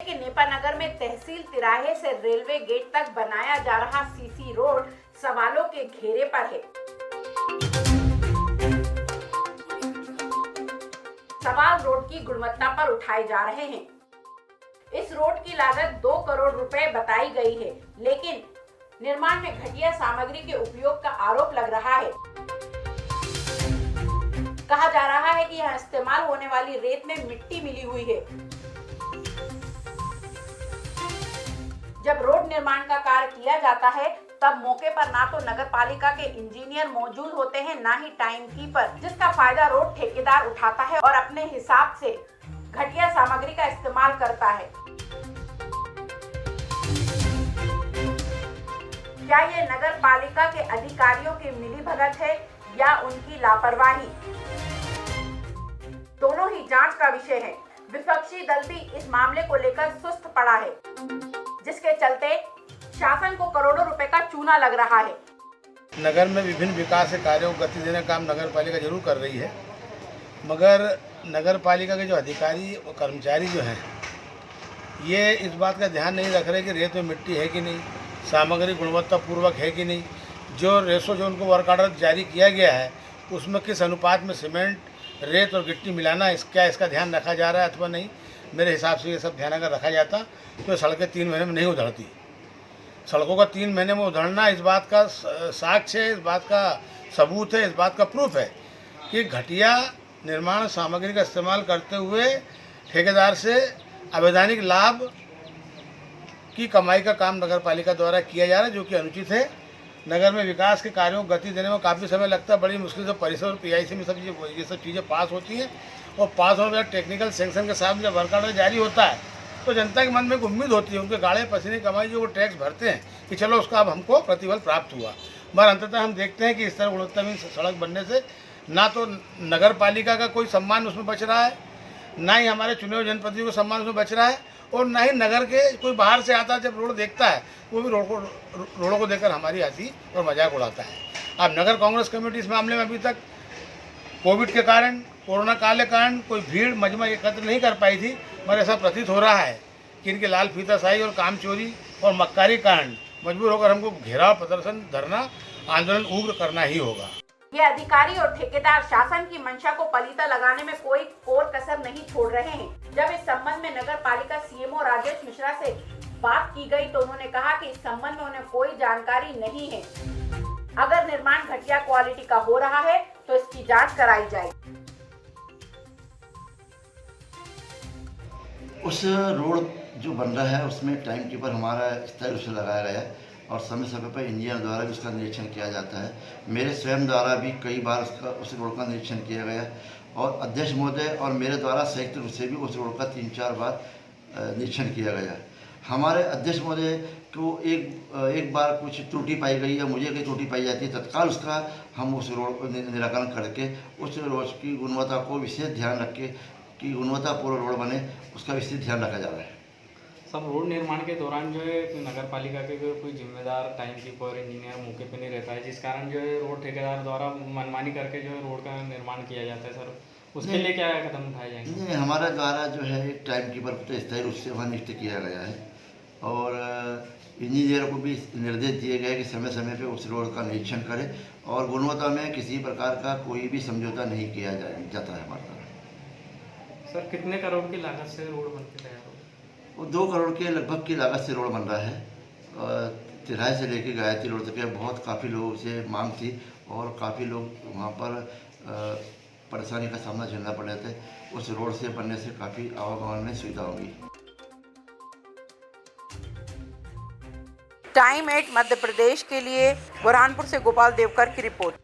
कि नेपानगर में तहसील तिराहे से रेलवे गेट तक बनाया जा रहा सीसी रोड सवालों के घेरे पर है। सवाल रोड की गुणवत्ता पर उठाए जा रहे हैं। इस रोड की लागत 2 करोड़ रुपए बताई गई है, लेकिन निर्माण में घटिया सामग्री के उपयोग का आरोप लग रहा है। कहा जा रहा है कि यहाँ इस्तेमाल होने वाली रेत में मिट्टी मिली हुई है। जब रोड निर्माण का कार्य किया जाता है तब मौके पर ना तो नगर पालिका के इंजीनियर मौजूद होते हैं, ना ही टाइम कीपर, जिसका फायदा रोड ठेकेदार उठाता है और अपने हिसाब से घटिया सामग्री का इस्तेमाल करता है। क्या ये नगर पालिका के अधिकारियों की मिलीभगत है या उनकी लापरवाही? दोनों ही जांच का विषय है। विपक्षी दल भी इस मामले को लेकर सुस्त पड़ा है, जिसके चलते शासन को करोड़ों रुपए का चूना लग रहा है। नगर में विभिन्न विकास के कार्यों को गति देने का काम नगर पालिका जरूर कर रही है, मगर नगर पालिका के जो अधिकारी और कर्मचारी जो हैं ये इस बात का ध्यान नहीं रख रहे कि रेत में मिट्टी है कि नहीं, सामग्री गुणवत्तापूर्वक है कि नहीं। जो रेशो जो उनको वर्क ऑर्डर जारी किया गया है उसमें किस अनुपात में सीमेंट, रेत और गिट्टी मिलाना क्या इसका ध्यान रखा जा रहा है अथवा नहीं। मेरे हिसाब से ये सब ध्यान अगर रखा जाता तो सड़कें 3 महीने में नहीं उधड़ती। सड़कों का 3 महीने में उधड़ना इस बात का साक्ष्य है, इस बात का सबूत है, इस बात का प्रूफ है कि घटिया निर्माण सामग्री का इस्तेमाल करते हुए ठेकेदार से अवैधानिक लाभ की कमाई का काम नगर पालिका द्वारा किया जा रहा है, जो कि अनुचित है। नगर में विकास के कार्यों को गति देने में काफ़ी समय लगता है। बड़ी मुश्किल से परिसर और पीआईसी में ये सब चीज़ें पास होती हैं और पास होने के बाद टेक्निकल सैंक्शन के साथ जब वर्क ऑर्डर जारी होता है तो जनता के मन में एक उम्मीद होती है, उनके गाड़े पसीने कमाई जो वो टैक्स भरते हैं कि चलो उसका अब हमको प्रतिफल प्राप्त हुआ। मगर अंततः हम देखते हैं कि इस तरह गुणवत्ताहीन सड़क बनने से ना तो नगर पालिका का कोई सम्मान उसमें बच रहा है, ना ही हमारे चुने हुए जनप्रतिनिधियों का सम्मान उसमें बच रहा है, और ना ही नगर के कोई बाहर से आता जब रोड देखता है वो भी रोडों को देखकर हमारी हंसी और मजाक उड़ाता है। अब नगर कांग्रेस कमेटी इस मामले में अभी तक कोविड के कारण, कोरोना काल के कारण कोई भीड़ मजमा एकत्र नहीं कर पाई थी, मगर ऐसा प्रतीत हो रहा है कि इनके लाल फीताशाही और काम चोरी और मक्कारी कारण मजबूर होकर हमको घेराव, प्रदर्शन, धरना, आंदोलन उग्र करना ही होगा। ये अधिकारी और ठेकेदार शासन की मंशा को पलीता लगाने में कोई कोर कसर नहीं छोड़ रहे हैं। जब इस संबंध में नगर पालिका सीएमओ राजेश मिश्रा से बात की गई तो उन्होंने कहा कि इस संबंध में उन्हें कोई जानकारी नहीं है। अगर निर्माण घटिया क्वालिटी का हो रहा है तो इसकी जांच कराई जाए। उस रोड जो बन रहा है उसमें टाइम कीपर हमारा स्थायी रूप से लगाया गया है और समय समय पर इंजीनियर द्वारा भी उसका निरीक्षण किया जाता है। मेरे स्वयं द्वारा भी कई बार उस रोड का निरीक्षण किया गया और अध्यक्ष महोदय और मेरे द्वारा संयुक्त रूप से भी उस रोड का 3-4 बार निरीक्षण किया गया। हमारे अध्यक्ष महोदय को एक बार कुछ त्रुटि पाई गई या मुझे कोई त्रुटि पाई जाती है, तत्काल उसका हम उस रोड को निराकरण करके उस रोड की गुणवत्ता को विशेष ध्यान रख के कि गुणवत्तापूर्ण रोड बने, उसका विशेष ध्यान रखा जा रहा है। सब रोड निर्माण के दौरान जो है नगर पालिका के कोई जिम्मेदार, टाइम कीपर, इंजीनियर मौके पे नहीं रहता है, जिस कारण जो है रोड ठेकेदार द्वारा मनमानी करके जो है रोड का निर्माण किया जाता है। सर उसके लिए क्या कदम उठाए जाएंगे? नहीं, हमारे द्वारा जो है एक टाइम कीपर को स्थायी रूप से वहाँ नियुक्त किया गया है और इंजीनियर को भी निर्देश दिए गए कि समय समय पर उस रोड का निरीक्षण करें और गुणवत्ता में किसी प्रकार का कोई भी समझौता नहीं किया जाता है हमारे द्वारा। सर कितने करोड़ की लागत से रोड बन के तैयार होगा? वो 2 करोड़ के लगभग की लागत से रोड बन रहा है और तिराहे से लेकर गायत्री रोड तक बहुत काफ़ी लोगों से मांग थी और काफ़ी लोग वहाँ पर परेशानी का सामना झेलना पड़ रहे थे। उस रोड से बनने से काफ़ी आवागमन में सुविधा होगी। टाइम 8 मध्य प्रदेश के लिए बुरहानपुर से गोपाल देवकर की रिपोर्ट।